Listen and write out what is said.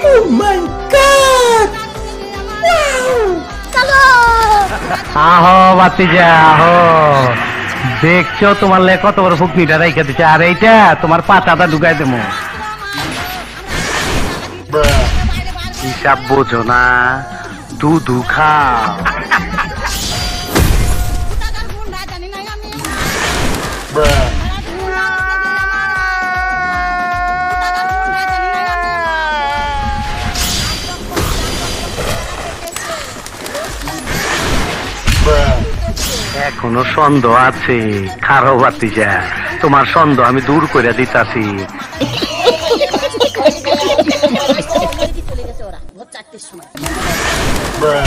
Oh my God! Wow! আহো বাতিজা আহো, দেখছো তোমার লে কত বড় ফুকনিটা রেখে দিচ্ছে, আর এইটা তোমার পাতাটা ঢুকাই দেবো। হিসাব বোঝো না, দুধু খাও। এখনো সন্দেহ আছে, খারো বাতিজা, তোমার সন্দেহ আমি দূর করে দিতাছি। Bruh.